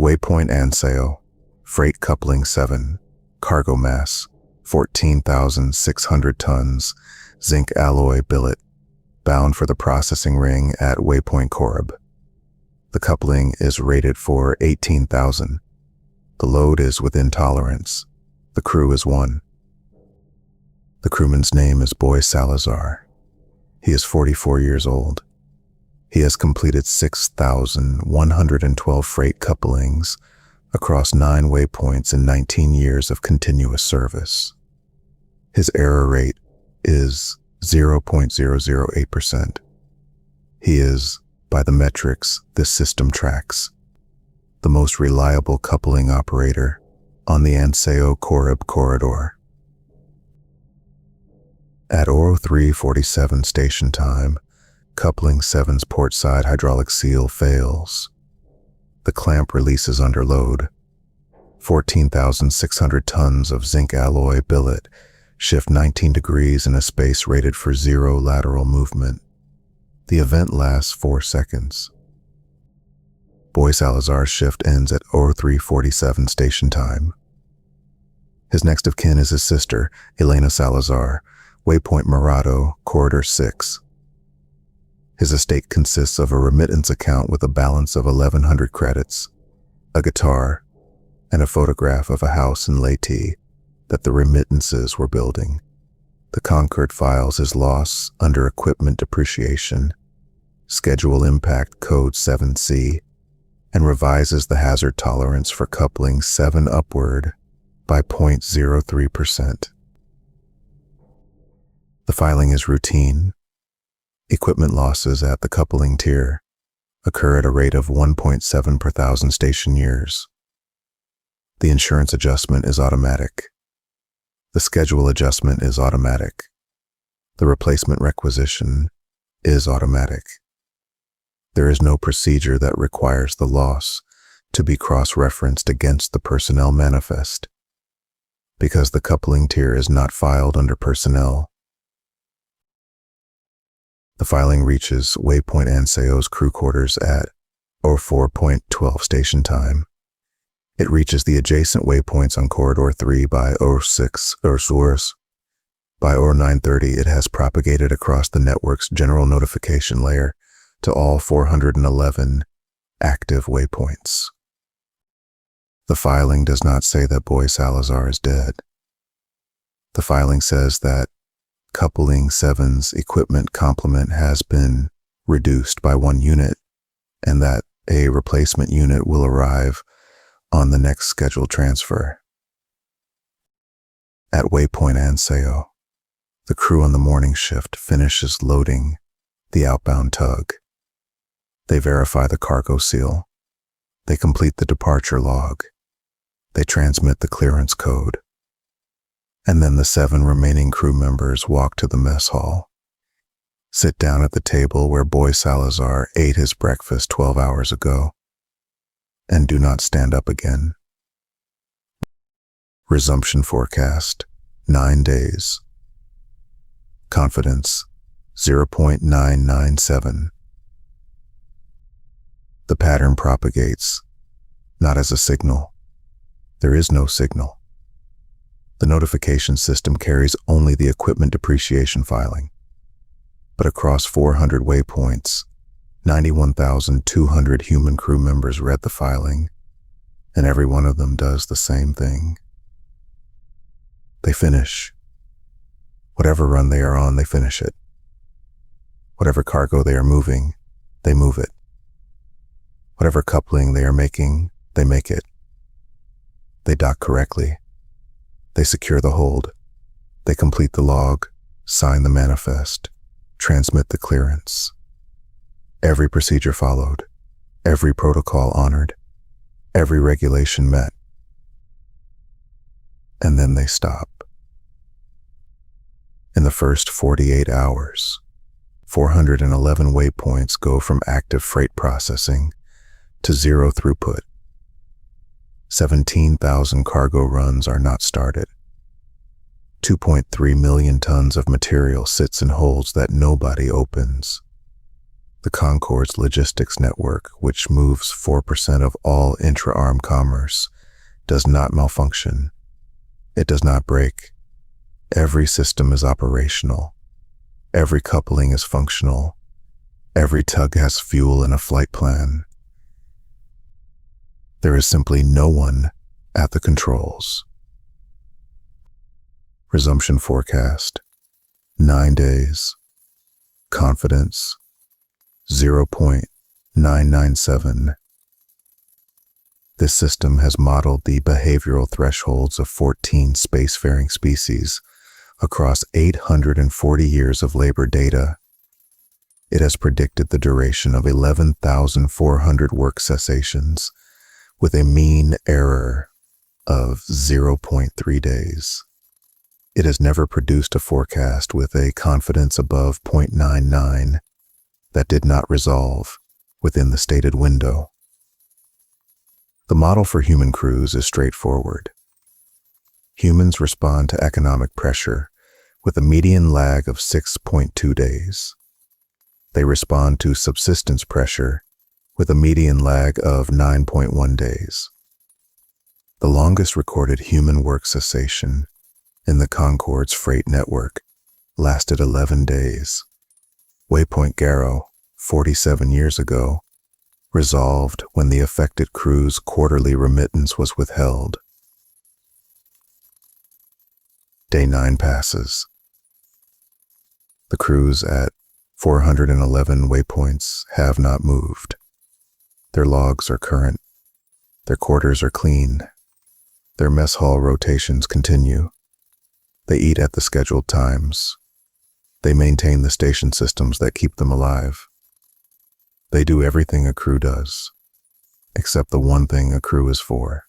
Waypoint and Sail, freight coupling 7, cargo mass 14,600 tons, zinc alloy billet, bound for the processing ring at Waypoint Corb. The coupling is rated for 18,000. The load is within tolerance. The crew is 1. The crewman's name is Boy Salazar. He is 44 years old. He has completed 6,112 freight couplings across 9 waypoints in 19 years of continuous service. His error rate is 0.008%. He is, by the metrics this system tracks, the most reliable coupling operator on the Anseo-Corrib corridor. At 03:47 station time, coupling 7's port side hydraulic seal fails. The clamp releases under load. 14,600 tons of zinc alloy billet shift 19 degrees in a space rated for 0 lateral movement. The event lasts 4 seconds. Boy Salazar's shift ends at 03:47 station time. His next of kin is his sister, Elena Salazar, Waypoint Morado, Corridor 6. His estate consists of a remittance account with a balance of 1,100 credits, a guitar, and a photograph of a house in Leyte that the remittances were building. The Concord files his loss under equipment depreciation, schedule impact code 7C, and revises the hazard tolerance for coupling 7 upward by 0.03%. The filing is routine. Equipment losses at the coupling tier occur at a rate of 1.7 per thousand station years. The insurance adjustment is automatic. The schedule adjustment is automatic. The replacement requisition is automatic. There is no procedure that requires the loss to be cross-referenced against the personnel manifest, because the coupling tier is not filed under personnel. The filing reaches Waypoint Anseo's crew quarters at 04:12 station time. It reaches the adjacent waypoints on Corridor 3 by 06 Source. By 09:30, it has propagated across the network's general notification layer to all 411 active waypoints. The filing does not say that Boy Salazar is dead. The filing says that coupling 7's equipment complement has been reduced by 1 unit, and that a replacement unit will arrive on the next scheduled transfer. At Waypoint Anseo, the crew on the morning shift finishes loading the outbound tug. They verify the cargo seal. They complete the departure log. They transmit the clearance code. And then the 7 remaining crew members walk to the mess hall, sit down at the table where Boy Salazar ate his breakfast 12 hours ago, and do not stand up again. Resumption forecast, 9 days. Confidence, 0.997. The pattern propagates, not as a signal. There is no signal. The notification system carries only the equipment depreciation filing. But across 400 waypoints, 91,200 human crew members read the filing, and every one of them does the same thing. They finish. Whatever run they are on, they finish it. Whatever cargo they are moving, they move it. Whatever coupling they are making, they make it. They dock correctly. They secure the hold. They complete the log, sign the manifest, transmit the clearance. Every procedure followed, every protocol honored, every regulation met. And then they stop. In the first 48 hours, 411 waypoints go from active freight processing to 0 throughput. 17,000 cargo runs are not started. 2.3 million tons of material sits in holds that nobody opens. The Concord's logistics network, which moves 4% of all intra-arm commerce, does not malfunction. It does not break. Every system is operational. Every coupling is functional. Every tug has fuel and a flight plan. There is simply no one at the controls. Resumption forecast, 9 days. Confidence, 0.997. This system has modeled the behavioral thresholds of 14 spacefaring species across 840 years of labor data. It has predicted the duration of 11,400 work cessations with a mean error of 0.3 days. It has never produced a forecast with a confidence above 0.99 that did not resolve within the stated window. The model for human crews is straightforward. Humans respond to economic pressure with a median lag of 6.2 days. They respond to subsistence pressure with a median lag of 9.1 days. The longest recorded human work cessation in the Concord's freight network lasted 11 days. Waypoint Garrow, 47 years ago, resolved when the affected crew's quarterly remittance was withheld. Day 9 passes. The crews at 411 waypoints have not moved. Their logs are current. Their quarters are clean. Their mess hall rotations continue. They eat at the scheduled times. They maintain the station systems that keep them alive. They do everything a crew does, except the one thing a crew is for.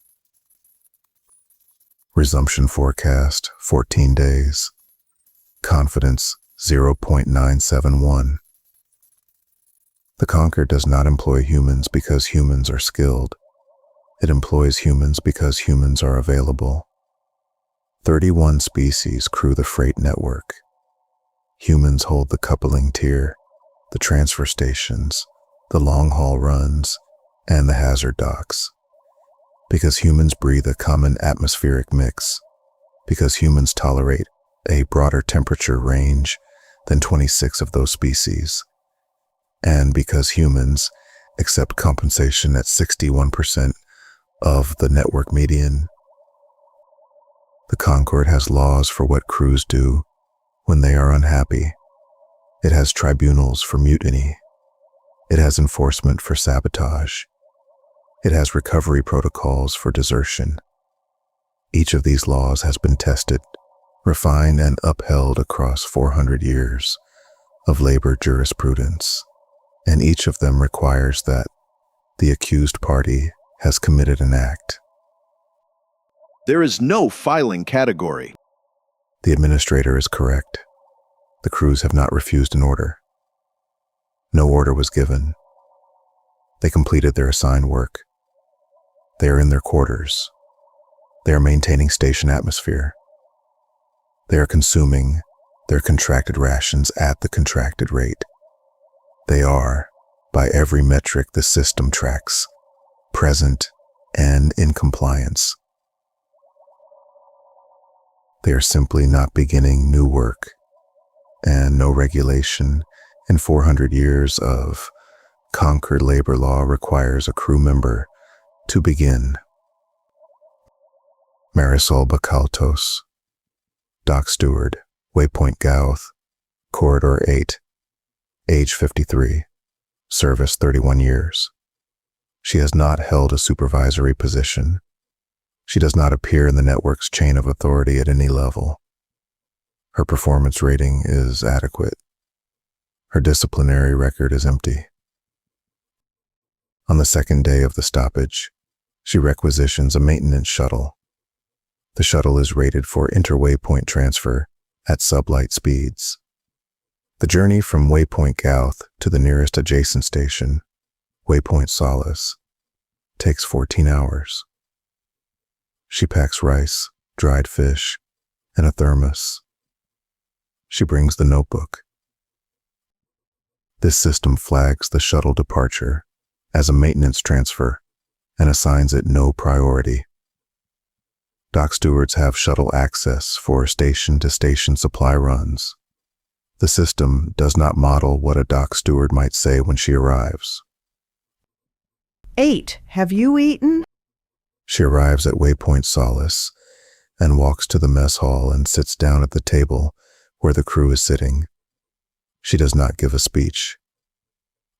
Resumption forecast, 14 days. Confidence, 0.971. The Concord does not employ humans because humans are skilled. It employs humans because humans are available. 31 species crew the freight network. Humans hold the coupling tier, the transfer stations, the long-haul runs, and the hazard docks. Because humans breathe a common atmospheric mix. Because humans tolerate a broader temperature range than 26 of those species. And because humans accept compensation at 61% of the network median. The Concord has laws for what crews do when they are unhappy. It has tribunals for mutiny. It has enforcement for sabotage. It has recovery protocols for desertion. Each of these laws has been tested, refined, and upheld across 400 years of labor jurisprudence, and each of them requires that the accused party has committed an act. There is no filing category. The administrator is correct. The crews have not refused an order. No order was given. They completed their assigned work. They are in their quarters. They are maintaining station atmosphere. They are consuming their contracted rations at the contracted rate. They are, by every metric the system tracks, present and in compliance. They are simply not beginning new work, and no regulation in 400 years of Concord labor law requires a crew member to begin. Marisol Bacaltos, Dock Steward, Waypoint Gauth, Corridor 8, age 53, service 31 years. She has not held a supervisory position. She does not appear in the network's chain of authority at any level. Her performance rating is adequate. Her disciplinary record is empty. On the second day of the stoppage, she requisitions a maintenance shuttle. The shuttle is rated for inter-waypoint transfer at sublight speeds. The journey from Waypoint Gauth to the nearest adjacent station, Waypoint Solace, takes 14 hours. She packs rice, dried fish, and a thermos. She brings the notebook. This system flags the shuttle departure as a maintenance transfer and assigns it no priority. Dock stewards have shuttle access for station-to-station supply runs. The system does not model what a dock steward might say when she arrives. 8. Have you eaten? She arrives at Waypoint Solace and walks to the mess hall and sits down at the table where the crew is sitting. She does not give a speech.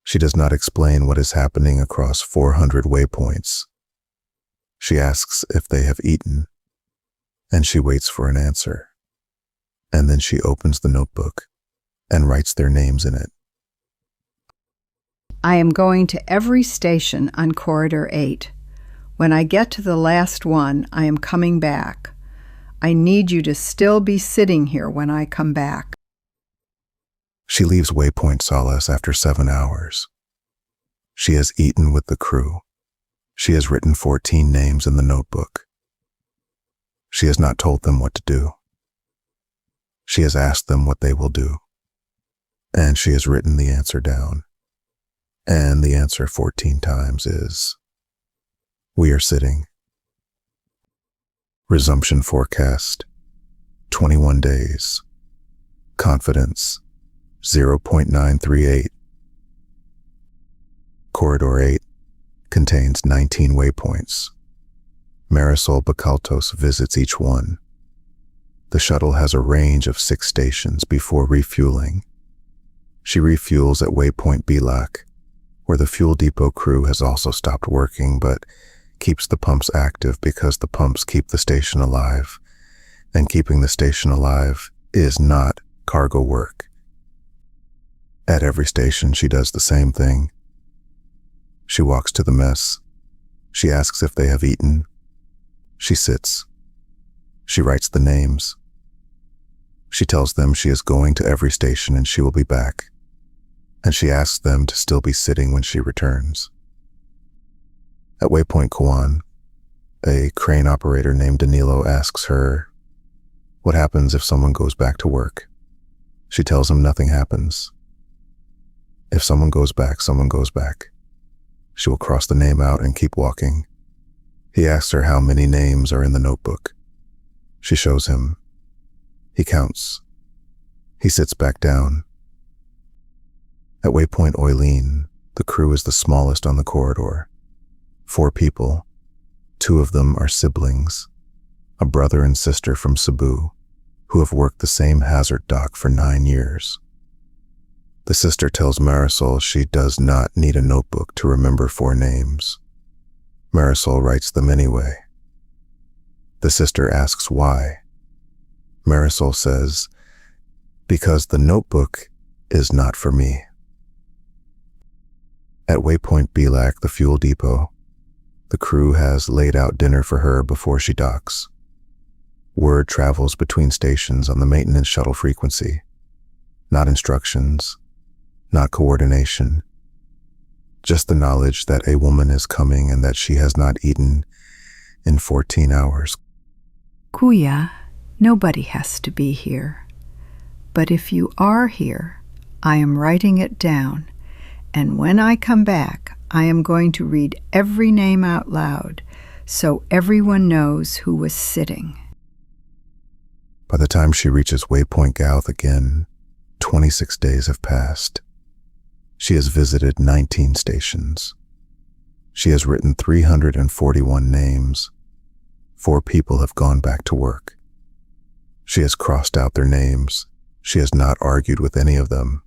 She does not explain what is happening across 400 waypoints. She asks if they have eaten, and she waits for an answer. And then she opens the notebook and writes their names in it. I am going to every station on Corridor 8. When I get to the last one, I am coming back. I need you to still be sitting here when I come back. She leaves Waypoint Solace after 7 hours. She has eaten with the crew. She has written 14 names in the notebook. She has not told them what to do. She has asked them what they will do. And she has written the answer down. And the answer 14 times is, we are sitting. Resumption forecast, 21 days. Confidence, 0.938. Corridor 8 contains 19 waypoints. Marisol Bacaltos visits each one. The shuttle has a range of 6 stations before refueling. She refuels at Waypoint Bilac, where the fuel depot crew has also stopped working but keeps the pumps active because the pumps keep the station alive, and keeping the station alive is not cargo work. At every station, she does the same thing. She walks to the mess. She asks if they have eaten. She sits. She writes the names. She tells them she is going to every station and she will be back. And she asks them to still be sitting when she returns. At Waypoint Kwan, a crane operator named Danilo asks her, what happens if someone goes back to work? She tells him nothing happens. If someone goes back, someone goes back. She will cross the name out and keep walking. He asks her how many names are in the notebook. She shows him. He counts. He sits back down. At Waypoint Oileen, the crew is the smallest on the corridor. 4 people. 2 of them are siblings, a brother and sister from Cebu, who have worked the same hazard dock for 9 years. The sister tells Marisol she does not need a notebook to remember 4 names. Marisol writes them anyway. The sister asks why. Marisol says, because the notebook is not for me. At Waypoint Bilac, the fuel depot, the crew has laid out dinner for her before she docks. Word travels between stations on the maintenance shuttle frequency. Not instructions, not coordination. Just the knowledge that a woman is coming and that she has not eaten in 14 hours. Kuya, nobody has to be here. But if you are here, I am writing it down. And when I come back, I am going to read every name out loud so everyone knows who was sitting. By the time she reaches Waypoint Gouth again, 26 days have passed. She has visited 19 stations. She has written 341 names. 4 people have gone back to work. She has crossed out their names. She has not argued with any of them.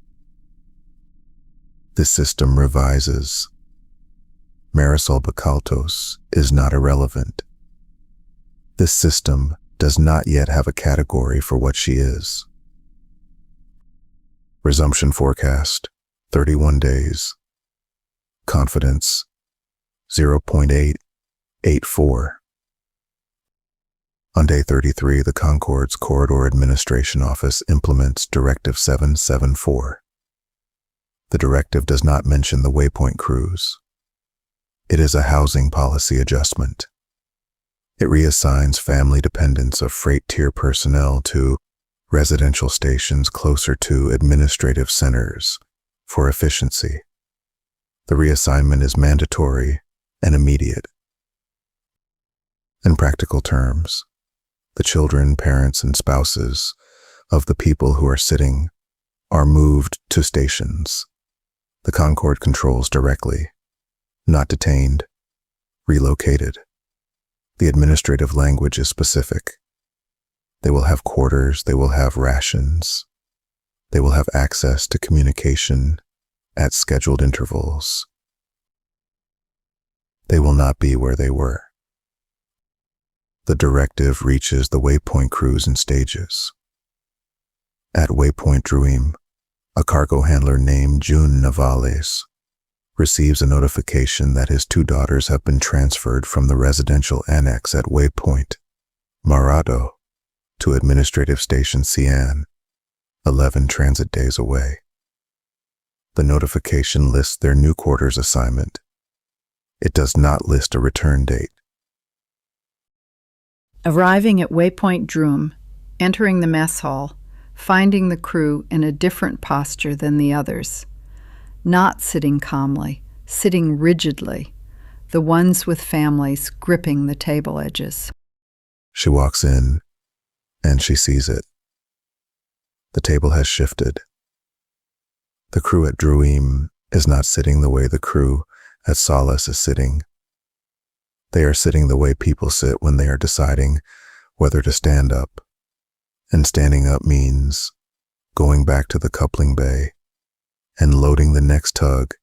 This system revises. Marisol Bacaltos is not irrelevant. This system does not yet have a category for what she is. Resumption forecast, 31 days. Confidence, 0.884. On day 33, the Concord's Corridor Administration Office implements Directive 774. The directive does not mention the Waypoint crews. It is a housing policy adjustment. It reassigns family dependents of freight tier personnel to residential stations closer to administrative centers for efficiency. The reassignment is mandatory and immediate. In practical terms, the children, parents, and spouses of the people who are sitting are moved to stations. The Concord controls directly, not detained, relocated. The administrative language is specific. They will have quarters, they will have rations, they will have access to communication at scheduled intervals. They will not be where they were. The directive reaches the Waypoint crews in stages. At Waypoint Druim, a cargo handler named June Navales receives a notification that his 2 daughters have been transferred from the residential annex at Waypoint, Marado, to Administrative Station Cian, 11 transit days away. The notification lists their new quarters assignment. It does not list a return date. Arriving at Waypoint Druim, entering the mess hall, finding the crew in a different posture than the others. Not sitting calmly, sitting rigidly, the ones with families gripping the table edges. She walks in, and she sees it. The table has shifted. The crew at Druim is not sitting the way the crew at Solace is sitting. They are sitting the way people sit when they are deciding whether to stand up. And standing up means going back to the coupling bay and loading the next tug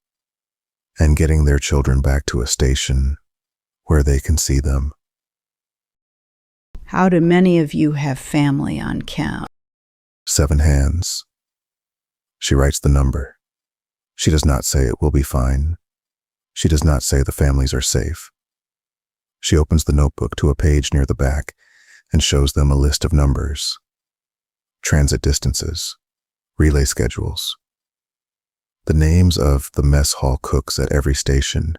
and getting their children back to a station where they can see them. How do many of you have family on count? 7 hands. She writes the number. She does not say it will be fine. She does not say the families are safe. She opens the notebook to a page near the back and shows them a list of numbers, transit distances, relay schedules, the names of the mess hall cooks at every station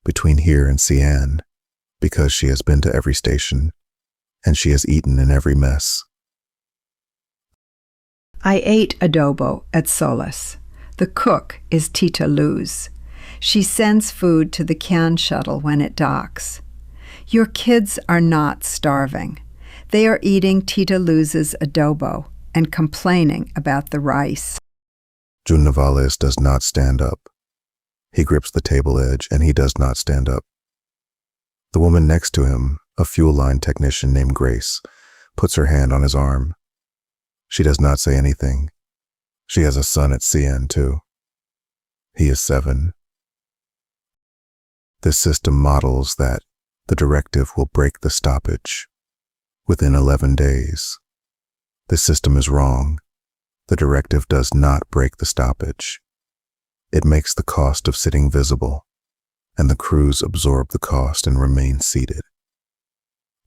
between here and Cian, because she has been to every station and she has eaten in every mess. I ate adobo at Solace. The cook is Tita Luz. She sends food to the can shuttle when it docks. Your kids are not starving. They are eating Tita Luz's adobo and complaining about the rice. June Navales does not stand up. He grips the table edge and he does not stand up. The woman next to him, a fuel line technician named Grace, puts her hand on his arm. She does not say anything. She has a son at CN too. He is 7. This system models that the directive will break the stoppage within 11 days. This system is wrong. The directive does not break the stoppage. It makes the cost of sitting visible, and the crews absorb the cost and remain seated.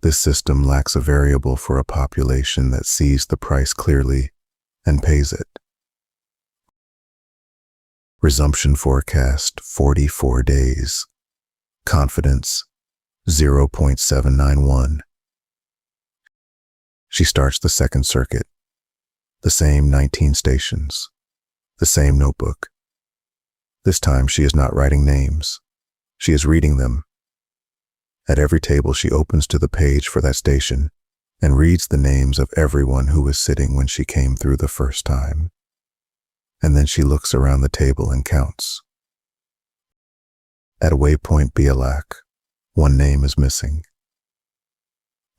This system lacks a variable for a population that sees the price clearly and pays it. Resumption forecast 44 days. Confidence 0.791. She starts the second circuit. The same 19 stations. The same notebook. This time she is not writing names. She is reading them. At every table she opens to the page for that station and reads the names of everyone who was sitting when she came through the first time. And then she looks around the table and counts. At Waypoint Bialak, one name is missing.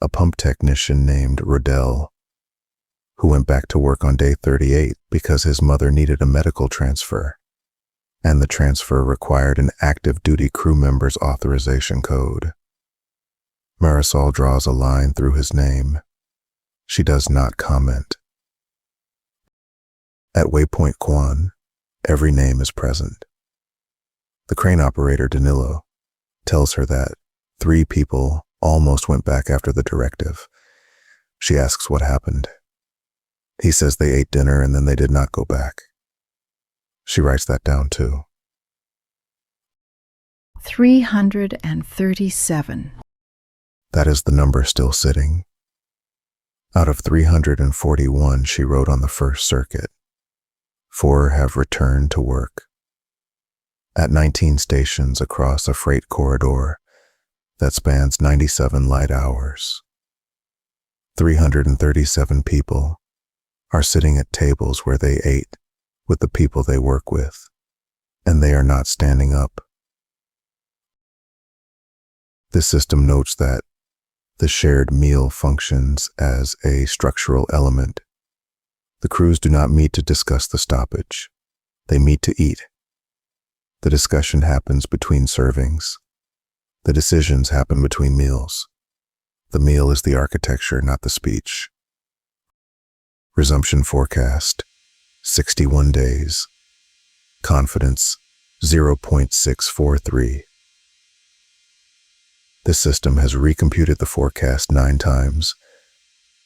A pump technician named Rodell, who went back to work on day 38 because his mother needed a medical transfer, and the transfer required an active duty crew member's authorization code. Marisol draws a line through his name. She does not comment. At Waypoint Kwan, every name is present. The crane operator, Danilo, tells her that 3 people almost went back after the directive. She asks what happened. He says they ate dinner and then they did not go back. She writes that down too. 337. That is the number still sitting. Out of 341 she wrote on the first circuit. 4 have returned to work. At 19 stations across a freight corridor that spans 97 light hours, 337 people are sitting at tables where they ate with the people they work with, and they are not standing up. This system notes that the shared meal functions as a structural element. The crews do not meet to discuss the stoppage. They meet to eat. The discussion happens between servings. The decisions happen between meals. The meal is the architecture, not the speech. Resumption forecast, 61 days. Confidence, 0.643. This system has recomputed the forecast 9 times.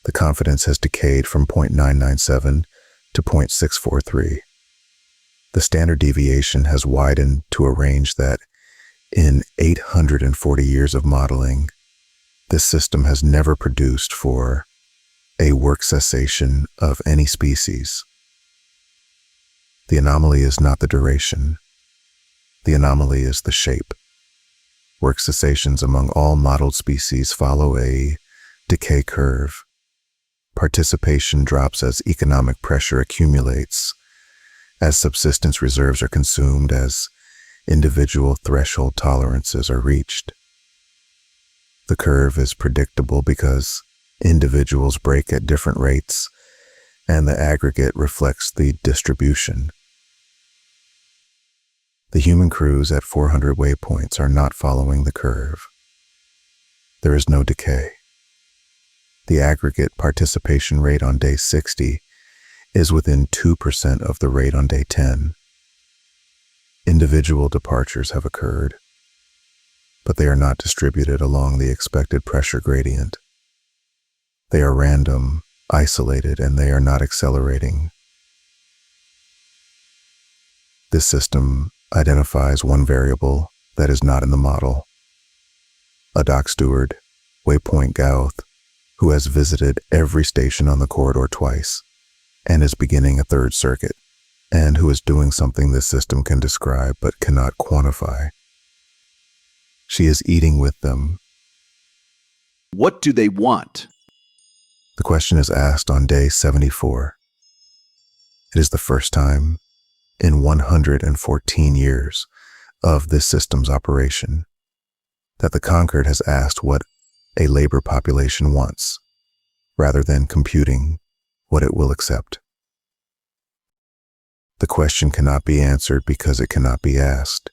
The confidence has decayed from 0.997 to 0.643. The standard deviation has widened to a range that, in 840 years of modeling, this system has never produced for a work cessation of any species. The anomaly is not the duration. The anomaly is the shape. Work cessations among all modeled species follow a decay curve. Participation drops as economic pressure accumulates, as subsistence reserves are consumed, as individual threshold tolerances are reached. The curve is predictable because individuals break at different rates, and the aggregate reflects the distribution. The human crews at 400 waypoints are not following the curve. There is no decay. The aggregate participation rate on day 60 is within 2% of the rate on day 10. Individual departures have occurred, but they are not distributed along the expected pressure gradient. They are random, isolated, and they are not accelerating. This system identifies one variable that is not in the model. A dock steward, Waypoint Gauth, who has visited every station on the corridor twice and is beginning a third circuit, and who is doing something this system can describe but cannot quantify. She is eating with them. What do they want? The question is asked on day 74. It is the first time in 114 years of this system's operation that the Concord has asked what a labor population wants, rather than computing what it will accept. The question cannot be answered because it cannot be asked.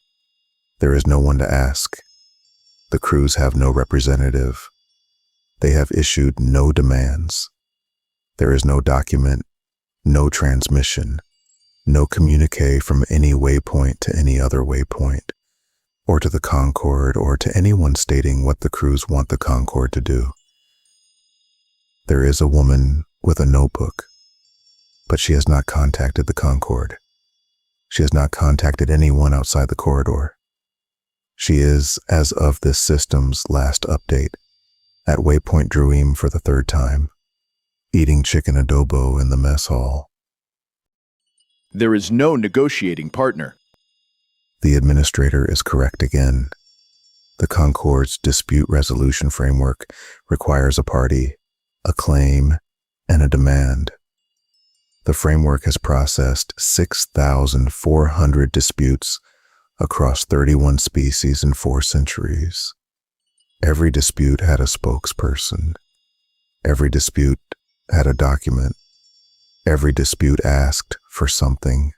There is no one to ask. The crews have no representative. They have issued no demands. There is no document, no transmission, no communique from any waypoint to any other waypoint, or to the Concord, or to anyone stating what the crews want the Concord to do. There is a woman with a notebook, but she has not contacted the Concord. She has not contacted anyone outside the corridor. She is, as of this system's last update, at Waypoint Druim for the 3rd time, eating chicken adobo in the mess hall. There is no negotiating partner. The administrator is correct again. The Concord's dispute resolution framework requires a party, a claim, and a demand. The framework has processed 6,400 disputes across 31 species in 4 centuries. Every dispute had a spokesperson. Every dispute had a document. Every dispute asked for something.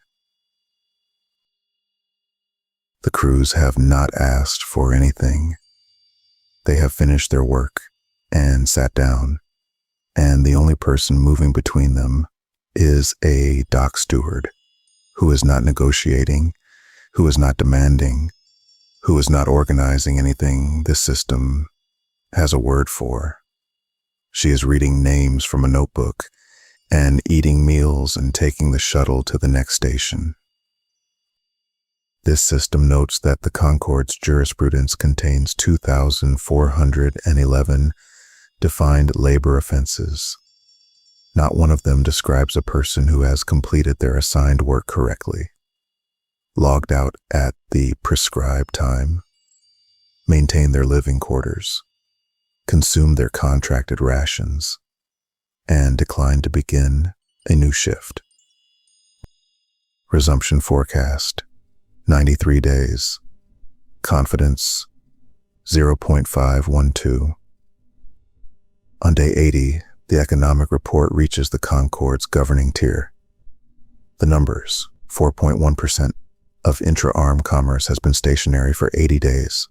The crews have not asked for anything. They have finished their work and sat down, and the only person moving between them is a dock steward who is not negotiating, who is not demanding, who is not organizing anything this system has a word for. She is reading names from a notebook and eating meals and taking the shuttle to the next station. This system notes that the Concord's jurisprudence contains 2,411 defined labor offenses. Not one of them describes a person who has completed their assigned work correctly, logged out at the prescribed time, maintained their living quarters, consumed their contracted rations, and declined to begin a new shift. Resumption forecast, 93 days. Confidence, 0.512. On day 80, the economic report reaches the Concord's governing tier. The numbers, 4.1% of intra-arm commerce has been stationary for 80 days.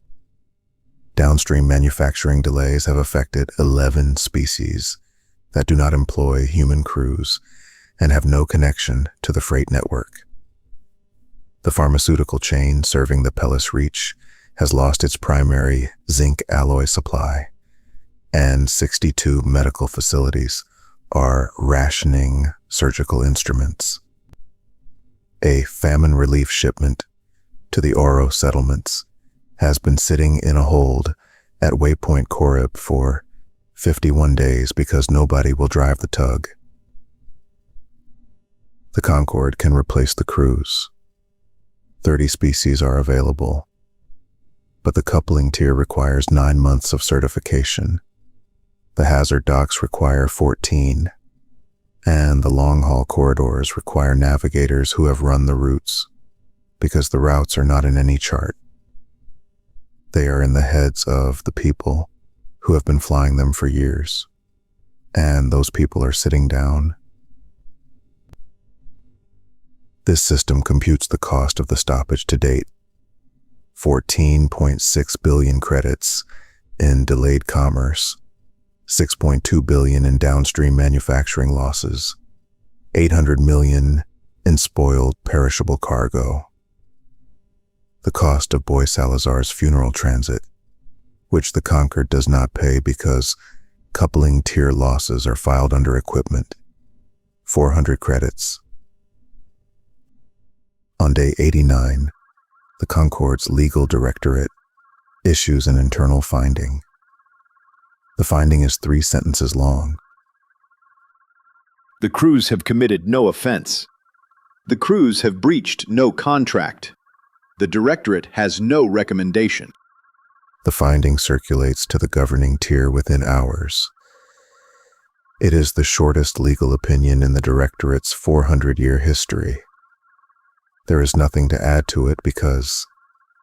Downstream manufacturing delays have affected 11 species that do not employ human crews and have no connection to the freight network. The pharmaceutical chain serving the Pellis Reach has lost its primary zinc alloy supply, and 62 medical facilities are rationing surgical instruments. A famine relief shipment to the Oro settlements has been sitting in a hold at Waypoint Corib for 51 days because nobody will drive the tug. The Concord can replace the cruise. 30 species are available, but the coupling tier requires 9 months of certification. The hazard docks require 14, and the long-haul corridors require navigators who have run the routes, because the routes are not in any chart. They are in the heads of the people who have been flying them for years, and those people are sitting down. This system computes the cost of the stoppage to date, 14.6 billion credits in delayed commerce, 6.2 billion in downstream manufacturing losses, 800 million in spoiled perishable cargo. The cost of Boy Salazar's funeral transit, which the Concord does not pay because coupling tier losses are filed under equipment, 400 credits. On day 89, the Concord's legal directorate issues an internal finding. The finding is 3 sentences long. The crews have committed no offense. The crews have breached no contract. The directorate has no recommendation. The finding circulates to the governing tier within hours. It is the shortest legal opinion in the directorate's 400-year history. There is nothing to add to it because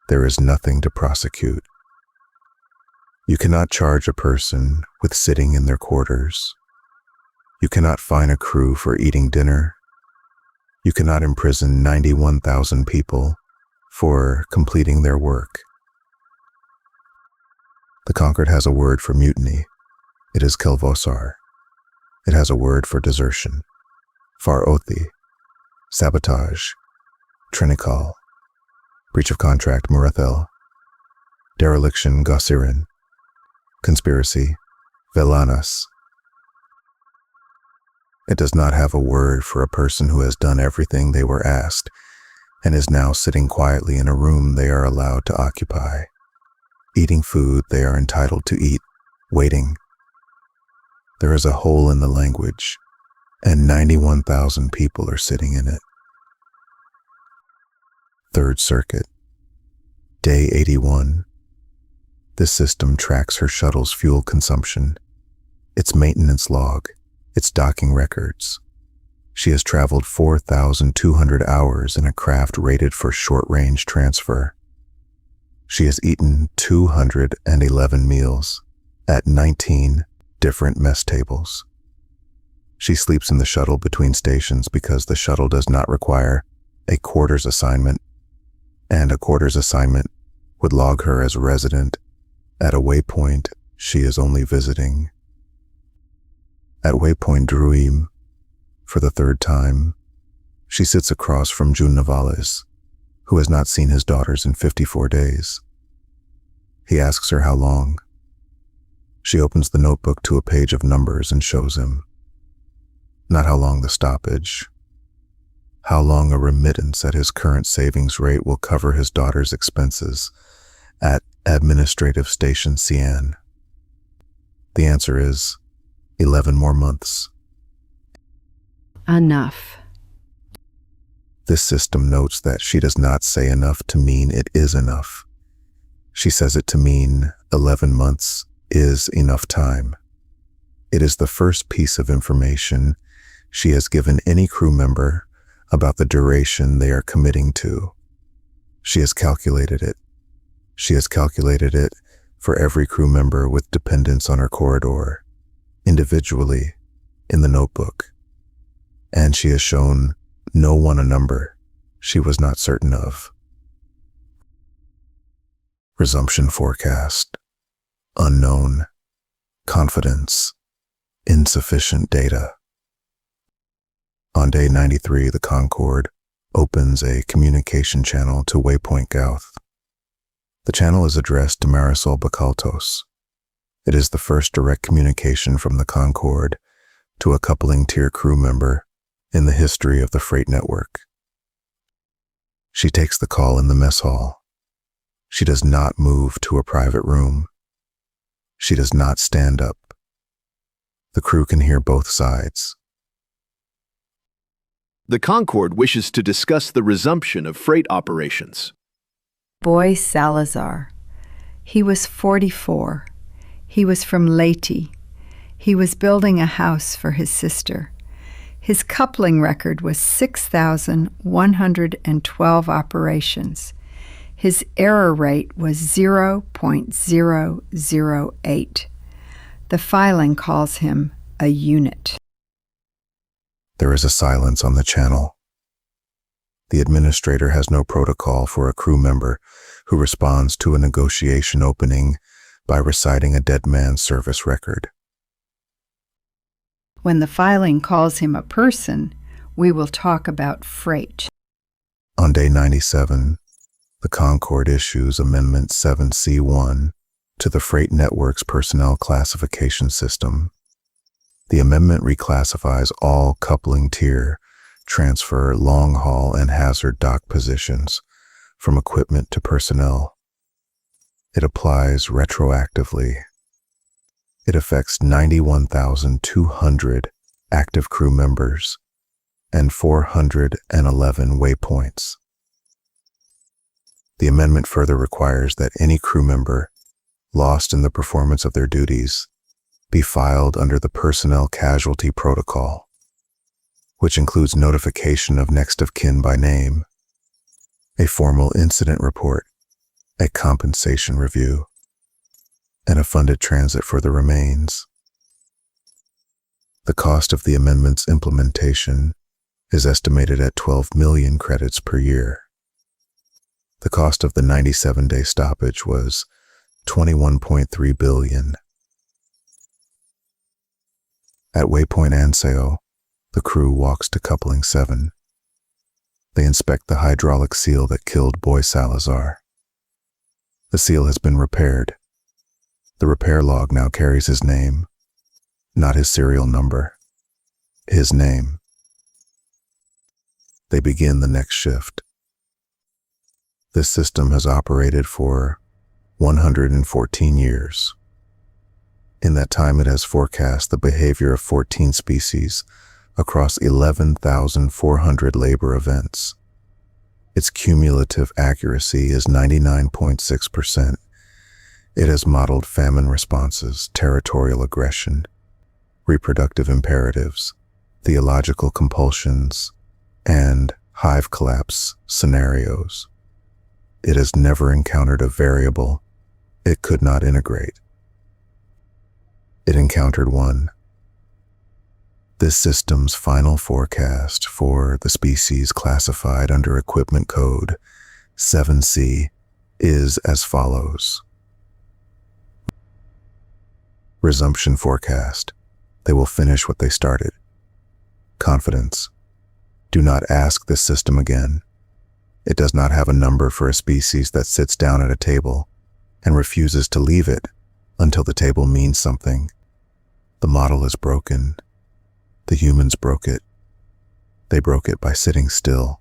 there is nothing to prosecute. You cannot charge a person with sitting in their quarters. You cannot fine a crew for eating dinner. You cannot imprison 91,000 people for completing their work. The Concord has a word for mutiny. It is kelvosar. It has a word for desertion, farothi, sabotage, trinikal, breach of contract, murathel, dereliction, gosirin, conspiracy, velanas. It does not have a word for a person who has done everything they were asked and is now sitting quietly in a room they are allowed to occupy, eating food they are entitled to eat, waiting. There is a hole in the language, and 91,000 people are sitting in it. Third Circuit, Day 81. This system tracks her shuttle's fuel consumption, its maintenance log, its docking records. She has traveled 4,200 hours in a craft rated for short-range transfer. She has eaten 211 meals at 19 different mess tables. She sleeps in the shuttle between stations because the shuttle does not require a quarters assignment, and a quarters assignment would log her as resident at a waypoint she is only visiting. At Waypoint Druim, for the 3rd time, she sits across from June Navales, who has not seen his daughters in 54 days. He asks her how long. She opens the notebook to a page of numbers and shows him. Not how long the stoppage, how long a remittance at his current savings rate will cover his daughter's expenses at Administrative Station Cian. The answer is 11 more months. enough. This system notes that she does not say enough to mean it is enough. She says it to mean 11 months is enough time. It is the first piece of information she has given any crew member about the duration they are committing to. She has calculated it. She has calculated it for every crew member with dependents on her corridor, individually, in the notebook. And she has shown no one a number she was not certain of. Resumption forecast. Unknown. Confidence. Insufficient data. On day 93, the Concord opens a communication channel to Waypoint Gauth. The channel is addressed to Marisol Bacaltos. It is the first direct communication from the Concord to a coupling tier crew member in the history of the freight network. She takes the call in the mess hall. She does not move to a private room. She does not stand up. The crew can hear both sides. The Concord wishes to discuss the resumption of freight operations. Boy Salazar. He was 44. He was from Leyte. He was building a house for his sister. His coupling record was 6,112 operations. His error rate was 0.008. The filing calls him a unit. There is a silence on the channel. The administrator has no protocol for a crew member who responds to a negotiation opening by reciting a dead man's service record. When the filing calls him a person, we will talk about freight. On day 97, the Concord issues Amendment 7C1 to the Freight Network's personnel classification system. The amendment reclassifies all coupling tier, transfer, long haul, and hazard dock positions from equipment to personnel. It applies retroactively. It affects 91,200 active crew members and 411 waypoints. The amendment further requires that any crew member lost in the performance of their duties be filed under the Personnel Casualty Protocol, which includes notification of next of kin by name, a formal incident report, a compensation review, and a funded transit for the remains. The cost of the amendment's implementation is estimated at 12 million credits per year. The cost of the 97-day stoppage was $21.3 billion. At Waypoint Anseo, the crew walks to coupling 7. They inspect the hydraulic seal that killed Boy Salazar. The seal has been repaired. The repair log now carries his name, not his serial number, his name. They begin the next shift. This system has operated for 114 years. In that time, it has forecast the behavior of 14 species across 11,400 labor events. Its cumulative accuracy is 99.6%. It has modeled famine responses, territorial aggression, reproductive imperatives, theological compulsions, and hive collapse scenarios. It has never encountered a variable it could not integrate. It encountered one. This system's final forecast for the species classified under Equipment Code 7C is as follows. Resumption forecast. They will finish what they started. Confidence. Do not ask this system again. It does not have a number for a species that sits down at a table and refuses to leave it until the table means something. The model is broken. The humans broke it. They broke it by sitting still.